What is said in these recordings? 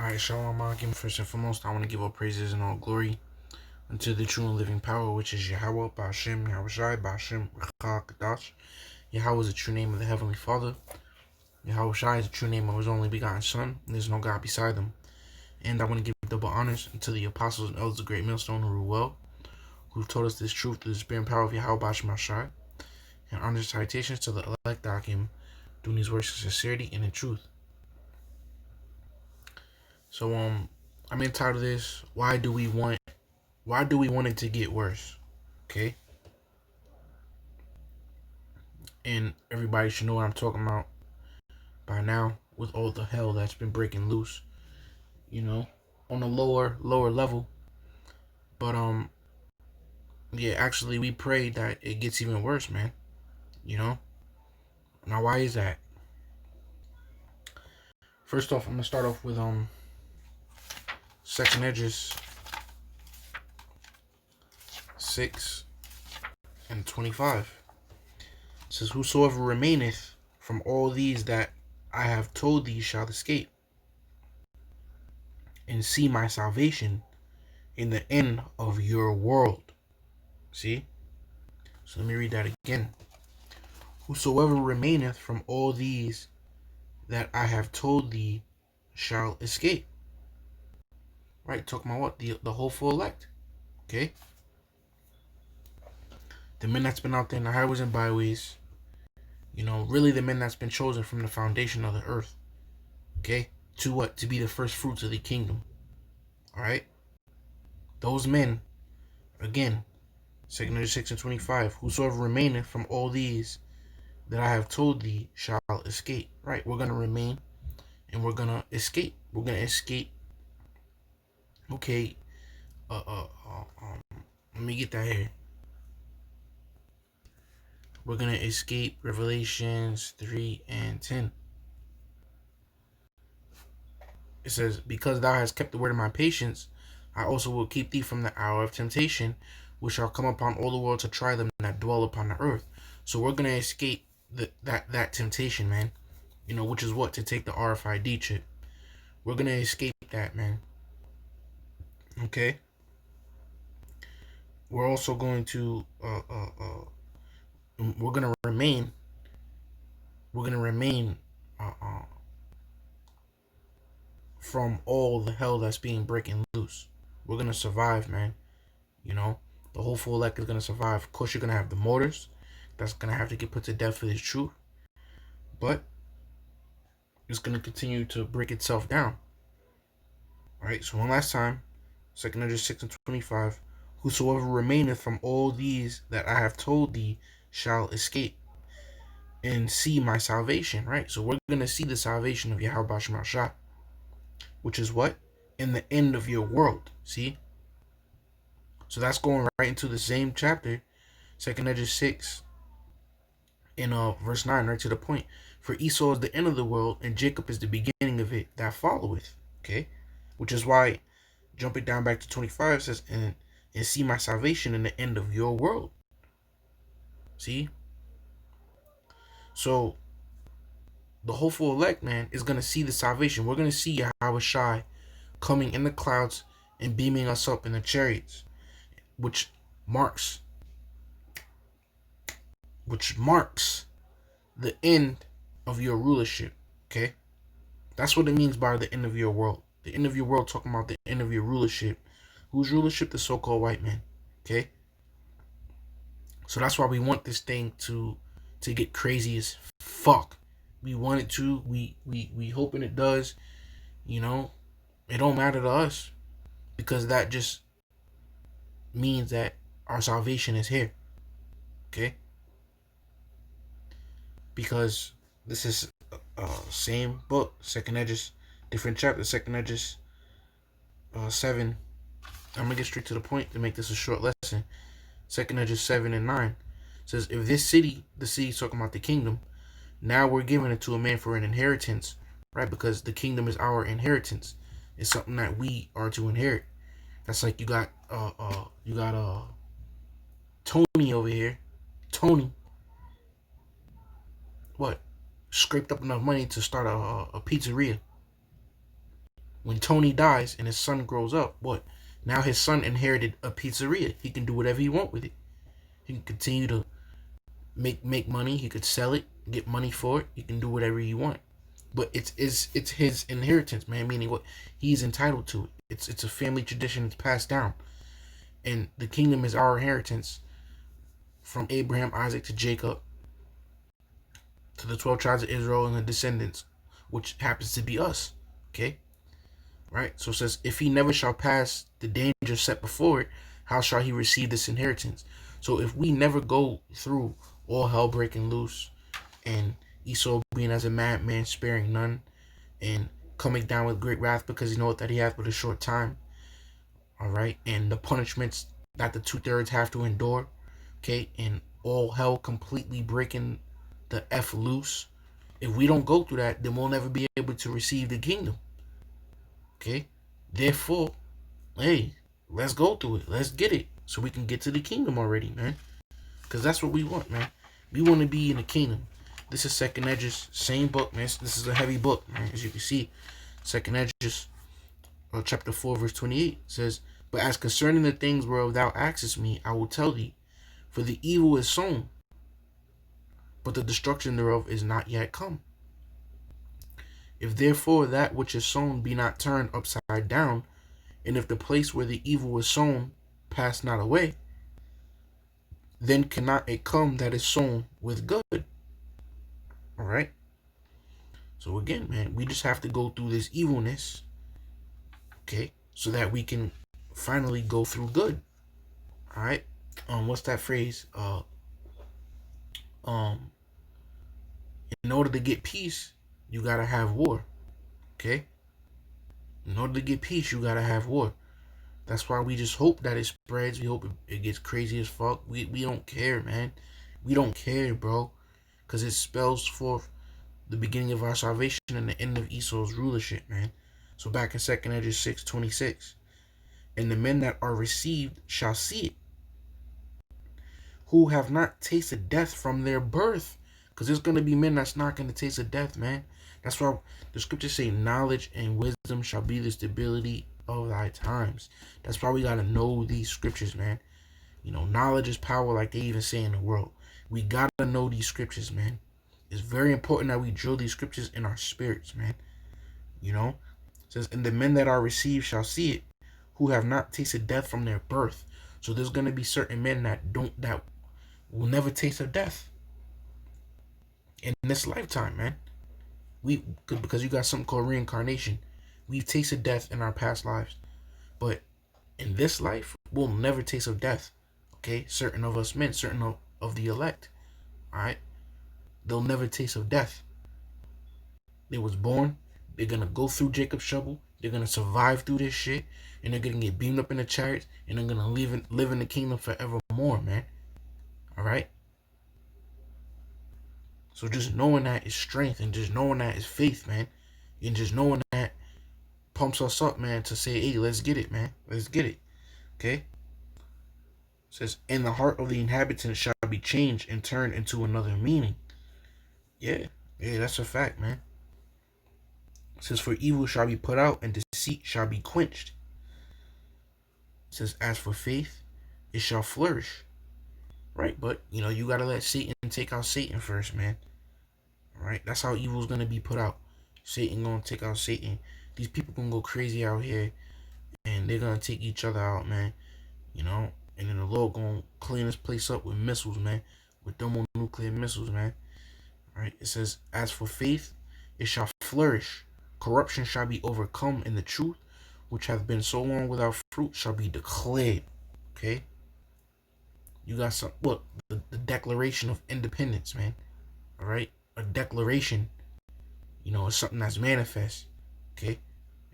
Alright, Shalom Akim. First and foremost, I want to give all praises and all glory unto the true and living power, which is Yahweh, Ba'ashem, Yahushai, Ba'ashem, Rechah, Kadash. Yahweh is the true name of the Heavenly Father. Yahushai is the true name of His only begotten Son, and there's no God beside Him. And I want to give double honors unto the apostles and elders of the great millstone who rule well, who've told us this truth through the spirit and power of Yahweh, Ba'ashem, Yahushai. And honors and citations to the elect Akim, doing these works in sincerity and in truth. So, I'm entitled this, why do we want it to get worse? Okay? And everybody should know what I'm talking about by now with all the hell that's been breaking loose, on a lower level. But yeah, actually we pray that it gets even worse, man. Now why is that? First off, I'm gonna start off with 2nd Esdras 6:25. It says, whosoever remaineth from all these that I have told thee shall escape, and see my salvation in the end of your world. See? So let me read that again. Whosoever remaineth from all these that I have told thee shall escape. Right? Talking about what? The hopeful elect. Okay? The men that's been out there in the highways and byways. Really the men that's been chosen from the foundation of the earth. Okay? To what? To be the first fruits of the kingdom. Alright? Those men, again, 2nd Esdras 6:25, whosoever remaineth from all these that I have told thee shall escape. Right? We're going to remain and we're going to escape. We're going to escape. Okay. Let me get that here. We're going to escape Revelations 3:10. It says, because thou hast kept the word of my patience, I also will keep thee from the hour of temptation, which shall come upon all the world to try them that dwell upon the earth. So we're going to escape that temptation, man. Which is what? To take the RFID chip. We're going to escape that, man. Okay? We're also going to, we're going to remain, from all the hell that's being breaking loose. We're going to survive, man. The whole full elect is going to survive. Of course, you're going to have the martyrs that's going to have to get put to death for this truth. But it's going to continue to break itself down. Alright, so one last time. 2nd Esdras 6:25. Whosoever remaineth from all these that I have told thee shall escape, and see my salvation. Right, so we're going to see the salvation of Yahweh Ba'ashem Yahushai, which is what? In the end of your world. See? So that's going right into the same chapter, 2nd Esdras 6, in verse 9, right to the point. For Esau is the end of the world, and Jacob is the beginning of it that followeth. Okay? Which is why, jumping down back to 25, says, and see my salvation in the end of your world. See? So, the hopeful elect, man, is going to see the salvation. We're going to see Yahushai coming in the clouds and beaming us up in the chariots, which marks the end of your rulership. Okay? That's what it means by the end of your world. The end of your world, talking about the end of your rulership. Whose rulership? The so-called white man. Okay? So that's why we want this thing to get crazy as fuck. We want it to. We hoping it does. It don't matter to us, because that just means that our salvation is here. Okay? Because this is same book, 2nd Esdras, different chapter, 2nd Esdras 7. I'm gonna get straight to the point to make this a short lesson. 2nd Esdras 7 and 9 says, if this city, the city talking about the kingdom, now we're giving it to a man for an inheritance, right? Because the kingdom is our inheritance. It's something that we are to inherit. That's like you got Tony over here. Tony, what? Scraped up enough money to start a pizzeria. When Tony dies and his son grows up, what? Now his son inherited a pizzeria. He can do whatever he want with it. He can continue to make money. He could sell it, get money for it. He can do whatever he want. But it's his inheritance, man. Meaning what he's entitled to. It's a family tradition. It's passed down, and the kingdom is our inheritance from Abraham, Isaac to Jacob, to the 12 tribes of Israel and the descendants, which happens to be us. Okay, right? So it says, if he never shall pass the danger set before it, how shall he receive this inheritance? So if we never go through all hell breaking loose, and Esau being as a madman, sparing none, and coming down with great wrath because he knows that he hath but a short time, all right, and the punishments that the 2/3 have to endure, okay, and all hell completely breaking the F loose. If we don't go through that, then we'll never be able to receive the kingdom. Okay? Therefore, hey, let's go through it. Let's get it. So we can get to the kingdom already, man. Because that's what we want, man. We want to be in the kingdom. This is Second Esdras, same book, man. This is a heavy book, man. As you can see, Second Esdras, chapter 4, verse 28 says, but as concerning the things whereof thou askest me, I will tell thee, for the evil is sown, but the destruction thereof is not yet come. If therefore that which is sown be not turned upside down, and if the place where the evil is sown pass not away, then cannot it come that is sown with good. All right. So again, man, we just have to go through this evilness, okay, so that we can finally go through good. All right. What's that phrase? In order to get peace, you gotta have war. Okay. In order to get peace, you gotta have war. That's why we just hope that it spreads. We hope it gets crazy as fuck. We don't care, man. We don't care, bro, because it spells forth the beginning of our salvation and the end of Esau's rulership, man. So back in 2nd Esdras 6:26, and the men that are received shall see it, who have not tasted death from their birth. Because there's going to be men that's not going to taste of death, man. That's why the scriptures say knowledge and wisdom shall be the stability of thy times. That's why we got to know these scriptures, man. You know, knowledge is power, like they even say in the world. We got to know these scriptures, man. It's very important that we drill these scriptures in our spirits, man. You know, it says, and the men that are received shall see it, who have not tasted death from their birth. So there's going to be certain men that will never taste of death in this lifetime, man. Because you got something called reincarnation. We've tasted death in our past lives, but in this life, we'll never taste of death. Okay, certain of us men, certain of the elect, all right, they'll never taste of death. They was born. They're gonna go through Jacob's trouble. They're gonna survive through this shit, and they're gonna get beamed up in the chariots, and they're gonna live in the kingdom forevermore, man. All right. So just knowing that is strength, and just knowing that is faith, man. And just knowing that pumps us up, man, to say, hey, let's get it, man. Let's get it. Okay? It says, and the heart of the inhabitants shall be changed and turned into another meaning. Yeah, that's a fact, man. It says, for evil shall be put out, and deceit shall be quenched. It says, as for faith, it shall flourish. Right? But, you know, you got to let Satan take out Satan first, man. Right? That's how evil's going to be put out. Satan going to take out Satan. These people going to go crazy out here, and they're going to take each other out, man. You know? And then the Lord going to clean this place up with missiles, man. With thermonuclear missiles, man. Right? It says, as for faith, it shall flourish. Corruption shall be overcome, and the truth, which hath been so long without fruit, shall be declared. Okay? You got some, look, the Declaration of Independence, man. All right? A declaration, you know, it's something that's manifest. Okay?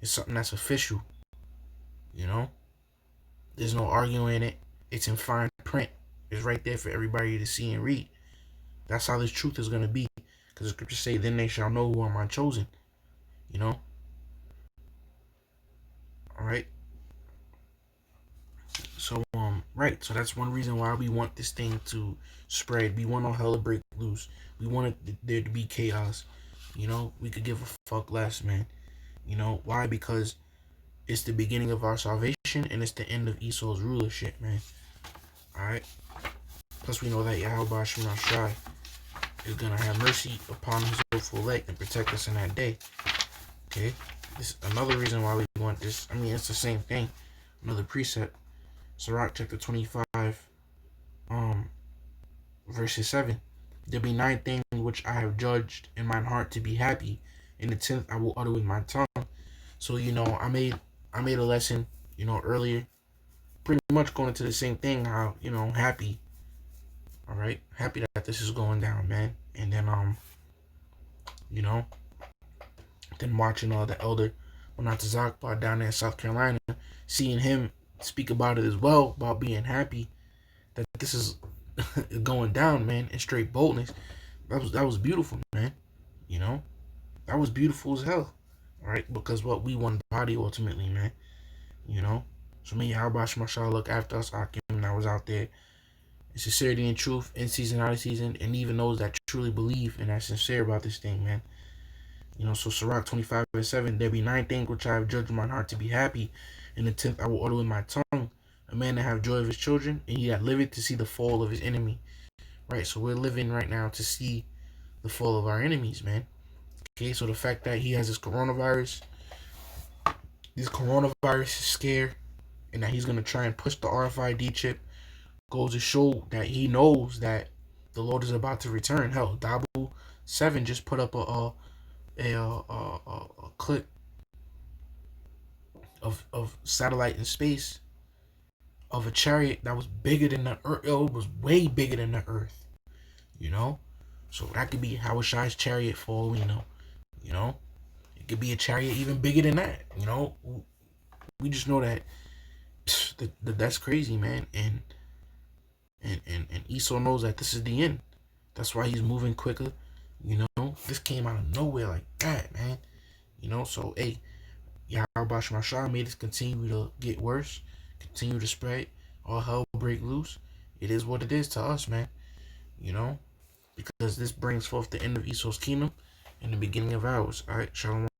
It's something that's official. You know? There's no arguing it. It's in fine print. It's right there for everybody to see and read. That's how this truth is going to be. Because the scriptures say, then they shall know who are my chosen. You know? All right? So, right. So that's one reason why we want this thing to spread. We want all hell to break loose. We want there to be chaos. You know? We could give a fuck less, man. You know why? Because it's the beginning of our salvation and it's the end of Esau's rulership, man. Alright? Plus we know that Yahweh Shemashai is gonna have mercy upon his hopeful elect and protect us in that day. Okay? This is another reason why we want this. I mean, it's the same thing. Another precept. Sirach chapter 25, verses 7. There be 9 things which I have judged in mine heart to be happy. In the 10th I will utter with my tongue. So, I made a lesson, earlier. Pretty much going into the same thing, how, happy. Alright? Happy that this is going down, man. And then you know, then watching the elder Monatazakbar down there in South Carolina, seeing him speak about it as well, about being happy that this is going down, man, in straight boldness. That was beautiful, man. You know, that was beautiful as hell. All right, because what we won the body ultimately, man. You know, so me, how about Shemashah look after us, Akim, that was out there in sincerity and truth, in season, out of season, and even those that truly believe and are sincere about this thing, man. So Sirach 25 and 7, there be 9 things which I have judged in my heart to be happy. In the 10th I will utter with my tongue. A man that have joy of his children, and he that liveth to see the fall of his enemy. Right, so we're living right now to see the fall of our enemies, man. Okay, so the fact that he has this coronavirus scare, and that he's going to try and push the RFID chip, goes to show that he knows that the Lord is about to return. Hell, Dabu 7 just put up a clip of satellite in space of a chariot that was bigger than the earth. It was way bigger than the earth. So that could be Hawashai's chariot for all we know. It could be a chariot even bigger than that. We just know that that's crazy, man. And Esau knows that this is the end. That's why he's moving quicker. This came out of nowhere like that, man. So hey, Yahweh Shemashah made it continue to get worse, continue to spread, all hell break loose. It is what it is to us, man. Because this brings forth the end of Esau's kingdom and the beginning of ours. All right, shalom.